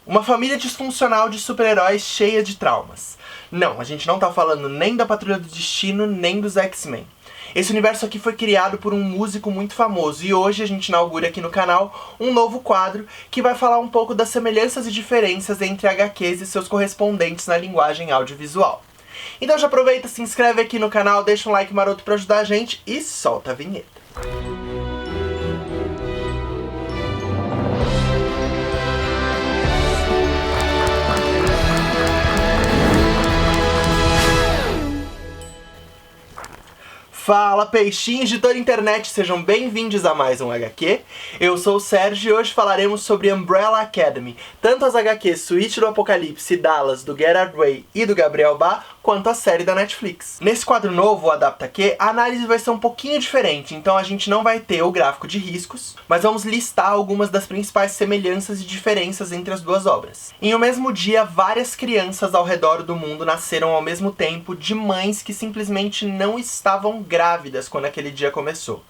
Uma família disfuncional de super-heróis cheia de traumas. Não, a gente não tá falando nem da Patrulha do Destino, nem dos X-Men. Esse universo aqui foi criado por um músico muito famoso e hoje a gente inaugura aqui no canal um novo quadro que vai falar um pouco das semelhanças e diferenças entre HQs e seus correspondentes na linguagem audiovisual. Então já aproveita, se inscreve aqui no canal, deixa um like maroto pra ajudar a gente e solta a vinheta. Fala peixinhos de toda a internet, sejam bem-vindos a mais um HQ. Eu sou o Sérgio e hoje falaremos sobre Umbrella Academy, tanto as HQs Suíte do Apocalipse, Dallas, do Gerard Way e do Gabriel Bá, quanto a série da Netflix. Nesse quadro novo, o Adapta Q, a análise vai ser um pouquinho diferente, então a gente não vai ter o gráfico de riscos, mas vamos listar algumas das principais semelhanças e diferenças entre as duas obras. Em um mesmo dia, várias crianças ao redor do mundo nasceram ao mesmo tempo de mães que simplesmente não estavam grávidas quando aquele dia começou.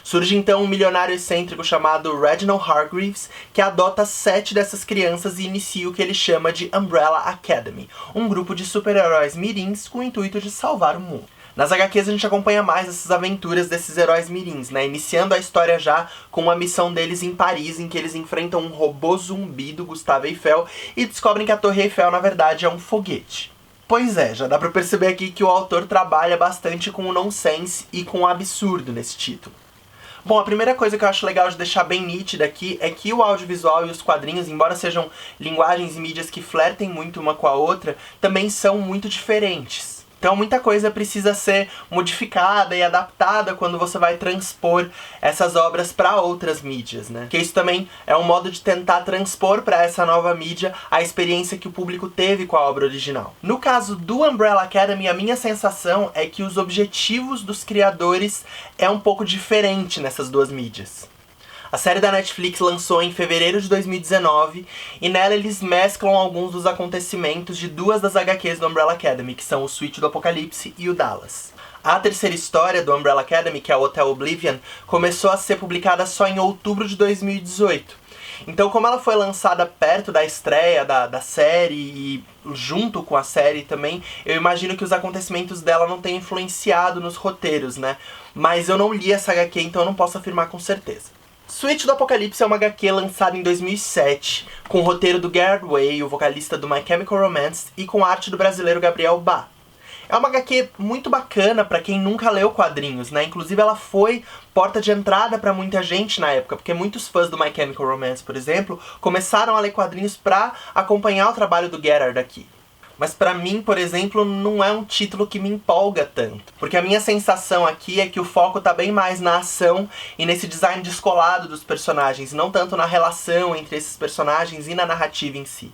Surge então um milionário excêntrico chamado Reginald Hargreaves, que adota 7 dessas crianças e inicia o que ele chama de Umbrella Academy, um grupo de super-heróis mirins com o intuito de salvar o mundo. Nas HQs a gente acompanha mais essas aventuras desses heróis mirins, né? Iniciando a história já com uma missão deles em Paris, em que eles enfrentam um robô zumbi do Gustave Eiffel e descobrem que a Torre Eiffel, na verdade, é um foguete. Pois é, já dá pra perceber aqui que o autor trabalha bastante com o nonsense e com o absurdo nesse título. Bom, a primeira coisa que eu acho legal de deixar bem nítida aqui é que o audiovisual e os quadrinhos, embora sejam linguagens e mídias que flertem muito uma com a outra, também são muito diferentes. Então muita coisa precisa ser modificada e adaptada quando você vai transpor essas obras para outras mídias, né? Que isso também é um modo de tentar transpor para essa nova mídia a experiência que o público teve com a obra original. No caso do Umbrella Academy, a minha sensação é que os objetivos dos criadores é um pouco diferente nessas duas mídias. A série da Netflix lançou em fevereiro de 2019 e nela eles mesclam alguns dos acontecimentos de duas das HQs do Umbrella Academy, que são o Suíte do Apocalipse e o Dallas. A terceira história do Umbrella Academy, que é o Hotel Oblivion, começou a ser publicada só em outubro de 2018. Então, como ela foi lançada perto da estreia da série e junto com a série também, eu imagino que os acontecimentos dela não tenham influenciado nos roteiros, né? Mas eu não li essa HQ, então eu não posso afirmar com certeza. Suíte do Apocalipse é uma HQ lançada em 2007, com o roteiro do Gerard Way, o vocalista do My Chemical Romance, e com a arte do brasileiro Gabriel Bá. É uma HQ muito bacana pra quem nunca leu quadrinhos, né? Inclusive ela foi porta de entrada pra muita gente na época, porque muitos fãs do My Chemical Romance, por exemplo, começaram a ler quadrinhos pra acompanhar o trabalho do Gerard aqui. Mas pra mim, por exemplo, não é um título que me empolga tanto. Porque a minha sensação aqui é que o foco tá bem mais na ação e nesse design descolado dos personagens, não tanto na relação entre esses personagens e na narrativa em si.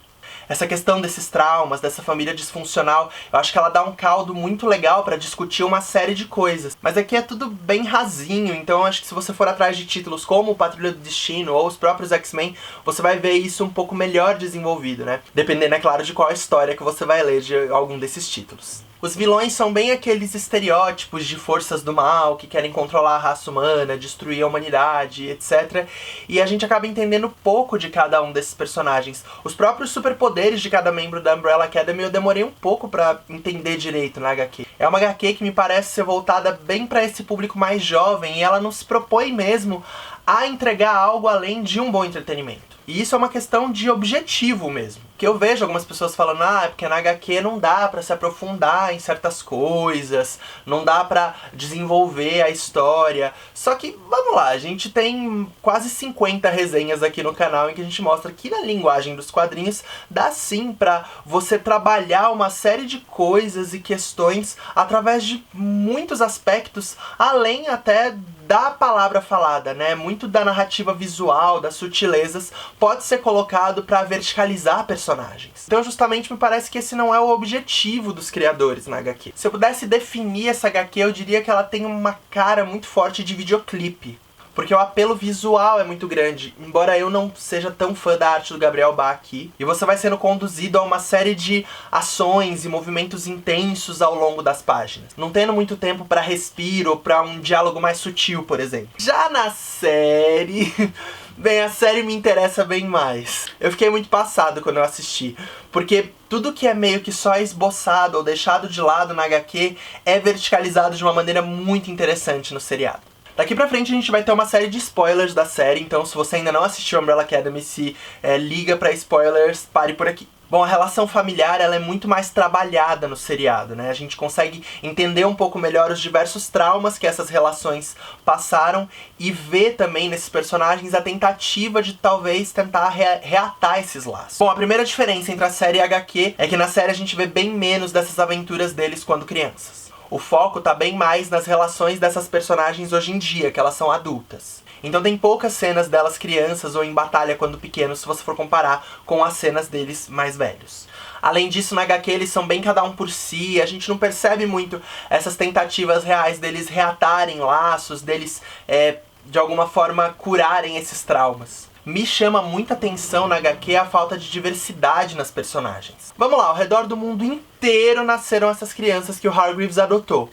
Essa questão desses traumas, dessa família disfuncional, eu acho que ela dá um caldo muito legal pra discutir uma série de coisas. Mas aqui é tudo bem rasinho, então eu acho que se você for atrás de títulos como o Patrulha do Destino ou os próprios X-Men, você vai ver isso um pouco melhor desenvolvido, né? Dependendo, é claro, de qual história que você vai ler de algum desses títulos. Os vilões são bem aqueles estereótipos de forças do mal que querem controlar a raça humana, destruir a humanidade, etc. E a gente acaba entendendo pouco de cada um desses personagens. Os próprios superpoderes de cada membro da Umbrella Academy eu demorei um pouco pra entender direito na HQ. É uma HQ que me parece ser voltada bem pra esse público mais jovem e ela não se propõe mesmo a entregar algo além de um bom entretenimento. E isso é uma questão de objetivo mesmo. Que eu vejo algumas pessoas falando, é porque na HQ não dá pra se aprofundar em certas coisas, não dá pra desenvolver a história. Só que, vamos lá, a gente tem quase 50 resenhas aqui no canal em que a gente mostra que na linguagem dos quadrinhos dá sim pra você trabalhar uma série de coisas e questões através de muitos aspectos, além até da palavra falada, né? Muito da narrativa visual, das sutilezas, pode ser colocado pra verticalizar personagens. Então justamente me parece que esse não é o objetivo dos criadores na HQ. Se eu pudesse definir essa HQ, eu diria que ela tem uma cara muito forte de videoclipe. Porque o apelo visual é muito grande, embora eu não seja tão fã da arte do Gabriel Bá aqui. E você vai sendo conduzido a uma série de ações e movimentos intensos ao longo das páginas, não tendo muito tempo pra respiro ou pra um diálogo mais sutil, por exemplo. Já na série, Bem, a série me interessa bem mais. Eu fiquei muito passado quando eu assisti, porque tudo que é meio que só esboçado ou deixado de lado na HQ é verticalizado de uma maneira muito interessante no seriado. Daqui pra frente a gente vai ter uma série de spoilers da série, então se você ainda não assistiu Umbrella Academy, liga pra spoilers, pare por aqui. Bom, a relação familiar ela é muito mais trabalhada no seriado, né? A gente consegue entender um pouco melhor os diversos traumas que essas relações passaram e ver também nesses personagens a tentativa de talvez tentar reatar esses laços. Bom, a primeira diferença entre a série e a HQ é que na série a gente vê bem menos dessas aventuras deles quando crianças. O foco tá bem mais nas relações dessas personagens hoje em dia, que elas são adultas. Então tem poucas cenas delas crianças ou em batalha quando pequenos, se você for comparar com as cenas deles mais velhos. Além disso, na HQ eles são bem cada um por si, a gente não percebe muito essas tentativas reais deles reatarem laços, deles, de alguma forma, curarem esses traumas. Me chama muita atenção na HQ a falta de diversidade nas personagens. Vamos lá, ao redor do mundo inteiro nasceram essas crianças que o Hargreaves adotou.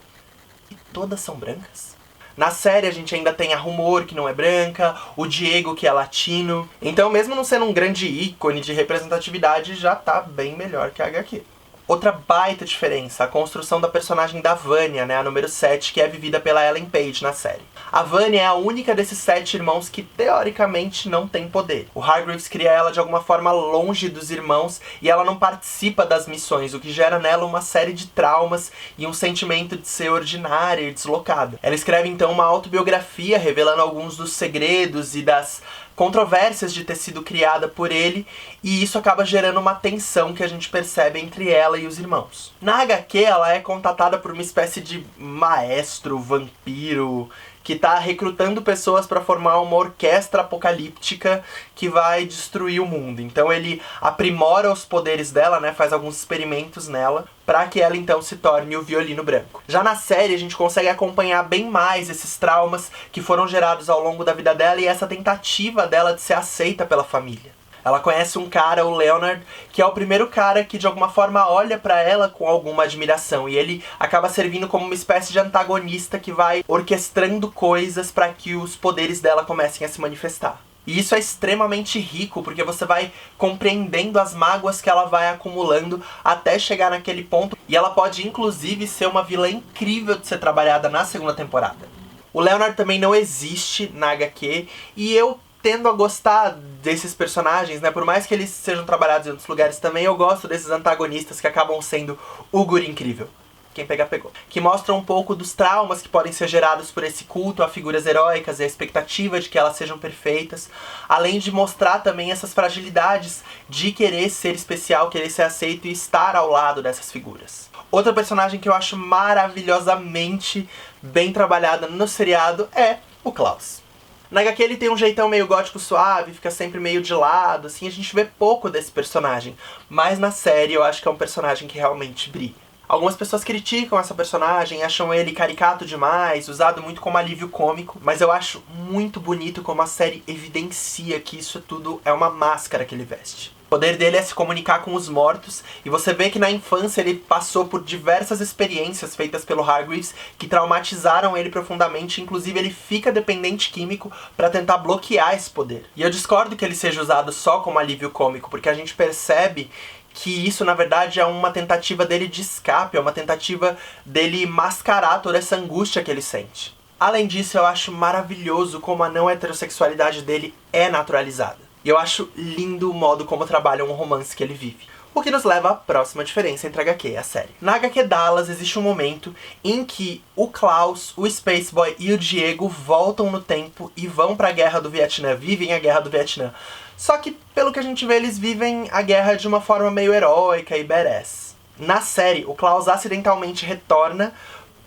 E todas são brancas? Na série a gente ainda tem a Rumor, que não é branca, o Diego, que é latino. Então mesmo não sendo um grande ícone de representatividade, já tá bem melhor que a HQ. Outra baita diferença, a construção da personagem da Vanya, né, a número 7, que é vivida pela Ellen Page na série. A Vanya é a única desses 7 irmãos que, teoricamente, não tem poder. O Hargreaves cria ela de alguma forma longe dos irmãos e ela não participa das missões, o que gera nela uma série de traumas e um sentimento de ser ordinária e deslocada. Ela escreve, então, uma autobiografia revelando alguns dos segredos e das controvérsias de ter sido criada por ele, e isso acaba gerando uma tensão que a gente percebe entre ela e os irmãos. Na HQ, ela é contatada por uma espécie de maestro, vampiro, que tá recrutando pessoas para formar uma orquestra apocalíptica que vai destruir o mundo. Então ele aprimora os poderes dela, né, faz alguns experimentos nela, para que ela então se torne o violino branco. Já na série a gente consegue acompanhar bem mais esses traumas que foram gerados ao longo da vida dela e essa tentativa dela de ser aceita pela família. Ela conhece um cara, o Leonard, que é o primeiro cara que de alguma forma olha pra ela com alguma admiração. E ele acaba servindo como uma espécie de antagonista que vai orquestrando coisas pra que os poderes dela comecem a se manifestar. E isso é extremamente rico, porque você vai compreendendo as mágoas que ela vai acumulando até chegar naquele ponto. E ela pode inclusive ser uma vilã incrível de ser trabalhada na segunda temporada. O Leonard também não existe na HQ, e eu tendo a gostar desses personagens, né? Por mais que eles sejam trabalhados em outros lugares também, eu gosto desses antagonistas que acabam sendo o guri incrível. Quem pegar, pegou. Que mostram um pouco dos traumas que podem ser gerados por esse culto a figuras heróicas e a expectativa de que elas sejam perfeitas, além de mostrar também essas fragilidades de querer ser especial, querer ser aceito e estar ao lado dessas figuras. Outra personagem que eu acho maravilhosamente bem trabalhada no seriado é o Klaus. Na HQ ele tem um jeitão meio gótico suave, fica sempre meio de lado, assim, a gente vê pouco desse personagem. Mas na série eu acho que é um personagem que realmente brilha. Algumas pessoas criticam essa personagem, acham ele caricato demais, usado muito como alívio cômico, mas eu acho muito bonito como a série evidencia que isso tudo é uma máscara que ele veste. O poder dele é se comunicar com os mortos, e você vê que na infância ele passou por diversas experiências feitas pelo Hargreaves que traumatizaram ele profundamente, inclusive ele fica dependente químico para tentar bloquear esse poder. E eu discordo que ele seja usado só como alívio cômico, porque a gente percebe que isso na verdade é uma tentativa dele de escape, é uma tentativa dele mascarar toda essa angústia que ele sente. Além disso, eu acho maravilhoso como a não heterossexualidade dele é naturalizada. E eu acho lindo o modo como trabalham o romance que ele vive. O que nos leva à próxima diferença entre a HQ e a série. Na HQ Dallas existe um momento em que o Klaus, o Space Boy e o Diego voltam no tempo e vão pra Guerra do Vietnã, vivem a Guerra do Vietnã. Só que, pelo que a gente vê, eles vivem a guerra de uma forma meio heróica e badass. Na série, o Klaus acidentalmente retorna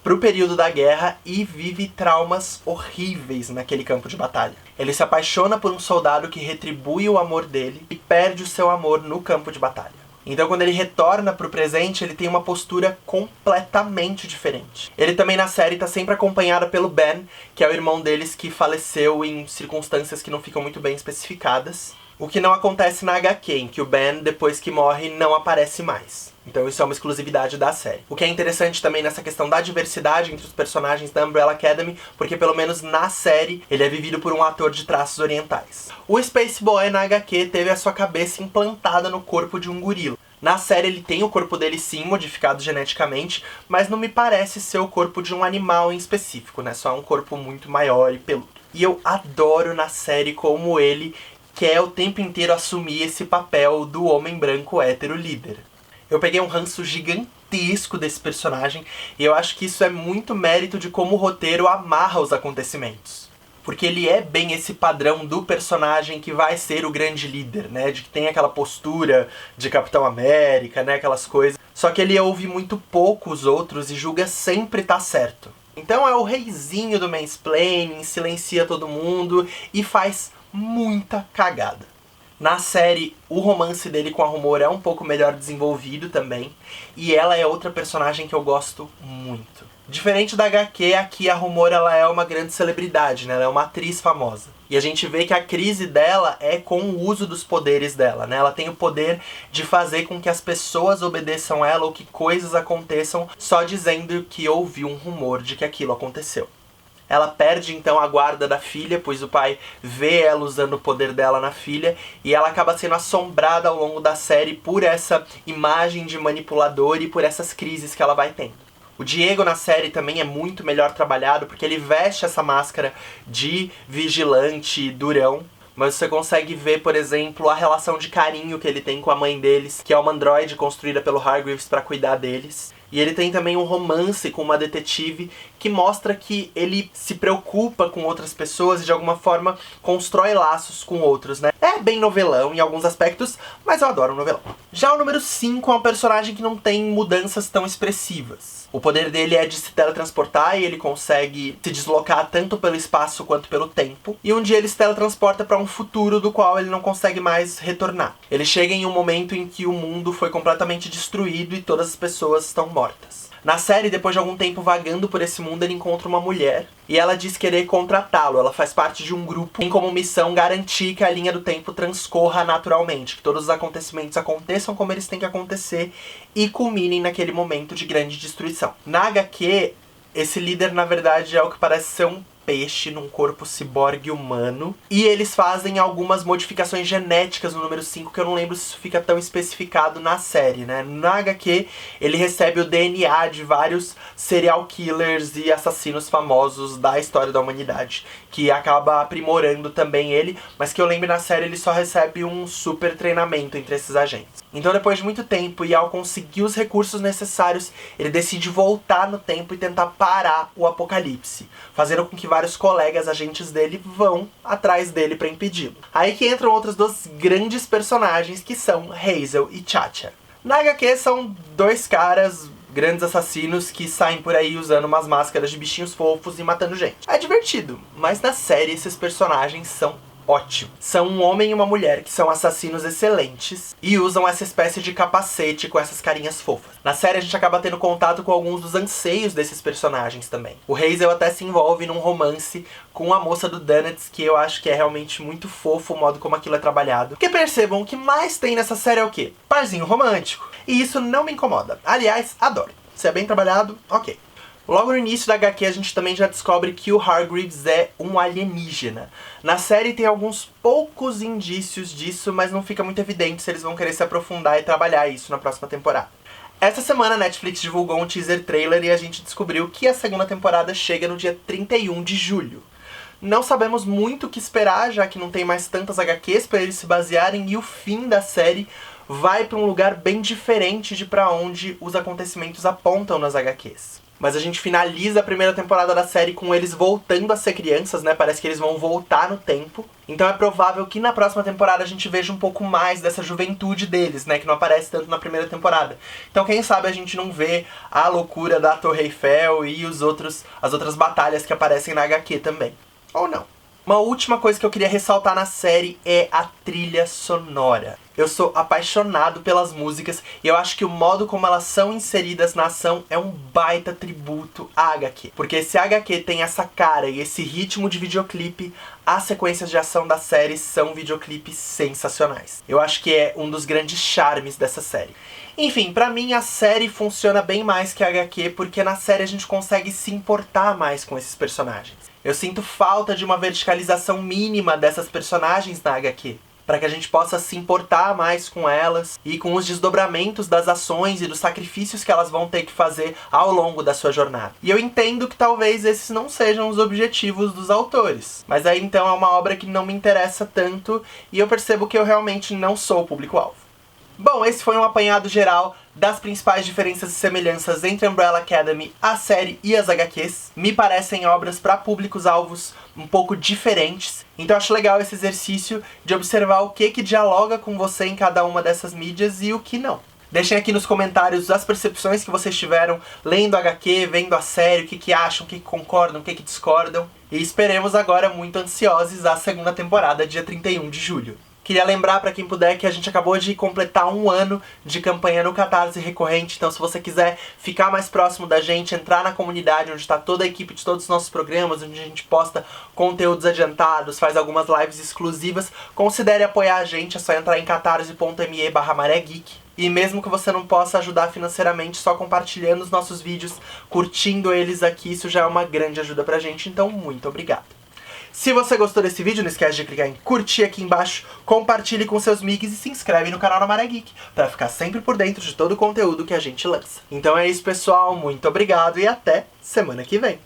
pro período da guerra e vive traumas horríveis naquele campo de batalha. Ele se apaixona por um soldado que retribui o amor dele e perde o seu amor no campo de batalha. Então quando ele retorna pro presente, ele tem uma postura completamente diferente. Ele também na série tá sempre acompanhado pelo Ben, que é o irmão deles que faleceu em circunstâncias que não ficam muito bem especificadas. O que não acontece na HQ, em que o Ben, depois que morre, não aparece mais. Então isso é uma exclusividade da série. O que é interessante também nessa questão da diversidade entre os personagens da Umbrella Academy, porque pelo menos na série ele é vivido por um ator de traços orientais. O Space Boy na HQ teve a sua cabeça implantada no corpo de um gorila. Na série ele tem o corpo dele sim, modificado geneticamente, mas não me parece ser o corpo de um animal em específico, né? Só um corpo muito maior e peludo. E eu adoro na série como ele quer o tempo inteiro assumir esse papel do homem branco hétero líder. Eu peguei um ranço gigantesco desse personagem e eu acho que isso é muito mérito de como o roteiro amarra os acontecimentos. Porque ele é bem esse padrão do personagem que vai ser o grande líder, né? De que tem aquela postura de Capitão América, né? Aquelas coisas. Só que ele ouve muito pouco os outros e julga sempre tá certo. Então é o reizinho do mansplaining, silencia todo mundo e faz muita cagada. Na série, o romance dele com a Rumor é um pouco melhor desenvolvido também, e ela é outra personagem que eu gosto muito. Diferente da HQ, aqui a Rumor ela é uma grande celebridade, né? Ela é uma atriz famosa. E a gente vê que a crise dela é com o uso dos poderes dela, né? Ela tem o poder de fazer com que as pessoas obedeçam ela ou que coisas aconteçam só dizendo que ouviu um rumor de que aquilo aconteceu. Ela perde então a guarda da filha, pois o pai vê ela usando o poder dela na filha, e ela acaba sendo assombrada ao longo da série por essa imagem de manipulador e por essas crises que ela vai tendo. O Diego na série também é muito melhor trabalhado, porque ele veste essa máscara de vigilante durão, mas você consegue ver, por exemplo, a relação de carinho que ele tem com a mãe deles, que é uma androide construída pelo Hargreaves para cuidar deles. E ele tem também um romance com uma detetive que mostra que ele se preocupa com outras pessoas e de alguma forma constrói laços com outros, né? É bem novelão em alguns aspectos, mas eu adoro novelão. Já o número 5 é um personagem que não tem mudanças tão expressivas. O poder dele é de se teletransportar e ele consegue se deslocar tanto pelo espaço quanto pelo tempo. E um dia ele se teletransporta para um futuro do qual ele não consegue mais retornar. Ele chega em um momento em que o mundo foi completamente destruído e todas as pessoas estão mortas. Na série, depois de algum tempo vagando por esse mundo, ele encontra uma mulher e ela diz querer contratá-lo. Ela faz parte de um grupo, tem como missão garantir que a linha do tempo transcorra naturalmente, que todos os acontecimentos aconteçam como eles têm que acontecer e culminem naquele momento de grande destruição. Na HQ, esse líder, na verdade, é o que parece ser um peixe num corpo ciborgue humano. E eles fazem algumas modificações genéticas no número 5, que eu não lembro se isso fica tão especificado na série, né? Na HQ, ele recebe o DNA de vários serial killers e assassinos famosos da história da humanidade, que acaba aprimorando também ele, mas que eu lembro na série ele só recebe um super treinamento entre esses agentes. Então depois de muito tempo e ao conseguir os recursos necessários, ele decide voltar no tempo e tentar parar o apocalipse, fazendo com que vários colegas agentes dele vão atrás dele para impedi-lo. Aí que entram outros dois grandes personagens que são Hazel e Chacha. Na HQ são dois caras grandes assassinos que saem por aí usando umas máscaras de bichinhos fofos e matando gente. É divertido, mas na série esses personagens são ótimos. São um homem e uma mulher que são assassinos excelentes e usam essa espécie de capacete com essas carinhas fofas. Na série a gente acaba tendo contato com alguns dos anseios desses personagens também. O Hazel até se envolve num romance com a moça do Donuts, que eu acho que é realmente muito fofo o modo como aquilo é trabalhado. Porque percebam, o que mais tem nessa série é o quê? Parzinho romântico. E isso não me incomoda. Aliás, adoro. Se é bem trabalhado, ok. Logo no início da HQ a gente também já descobre que o Hargreaves é um alienígena. Na série tem alguns poucos indícios disso, mas não fica muito evidente se eles vão querer se aprofundar e trabalhar isso na próxima temporada. Essa semana a Netflix divulgou um teaser trailer e a gente descobriu que a segunda temporada chega no dia 31 de julho. Não sabemos muito o que esperar, já que não tem mais tantas HQs para eles se basearem, e o fim da série vai para um lugar bem diferente de para onde os acontecimentos apontam nas HQs. Mas a gente finaliza a primeira temporada da série com eles voltando a ser crianças, né? Parece que eles vão voltar no tempo. Então é provável que na próxima temporada a gente veja um pouco mais dessa juventude deles, né? Que não aparece tanto na primeira temporada. Então quem sabe a gente não vê a loucura da Torre Eiffel e as outras batalhas que aparecem na HQ também. Ou não. Uma última coisa que eu queria ressaltar na série é a trilha sonora. Eu sou apaixonado pelas músicas e eu acho que o modo como elas são inseridas na ação é um baita tributo à HQ. Porque esse HQ tem essa cara e esse ritmo de videoclipe, as sequências de ação da série são videoclipes sensacionais. Eu acho que é um dos grandes charmes dessa série. Enfim, pra mim a série funciona bem mais que a HQ, porque na série a gente consegue se importar mais com esses personagens. Eu sinto falta de uma verticalização mínima dessas personagens na HQ, para que a gente possa se importar mais com elas e com os desdobramentos das ações e dos sacrifícios que elas vão ter que fazer ao longo da sua jornada. E eu entendo que talvez esses não sejam os objetivos dos autores, mas aí então é uma obra que não me interessa tanto e eu percebo que eu realmente não sou o público-alvo. Bom, esse foi um apanhado geral das principais diferenças e semelhanças entre Umbrella Academy, a série e as HQs. Me parecem obras para públicos-alvos um pouco diferentes, então acho legal esse exercício de observar o que dialoga com você em cada uma dessas mídias e o que não. Deixem aqui nos comentários as percepções que vocês tiveram lendo a HQ, vendo a série, o que acham, o que concordam, o que discordam. E esperemos agora muito ansiosos a segunda temporada, dia 31 de julho. Queria lembrar pra quem puder que a gente acabou de completar 1 ano de campanha no Catarse recorrente, então se você quiser ficar mais próximo da gente, entrar na comunidade onde está toda a equipe de todos os nossos programas, onde a gente posta conteúdos adiantados, faz algumas lives exclusivas, considere apoiar a gente, é só entrar em catarse.me/marégeek. E mesmo que você não possa ajudar financeiramente, só compartilhando os nossos vídeos, curtindo eles aqui, isso já é uma grande ajuda pra gente, então muito obrigado. Se você gostou desse vídeo, não esquece de clicar em curtir aqui embaixo, compartilhe com seus migs e se inscreve no canal da Maré Geek, pra ficar sempre por dentro de todo o conteúdo que a gente lança. Então é isso, pessoal, muito obrigado e até semana que vem!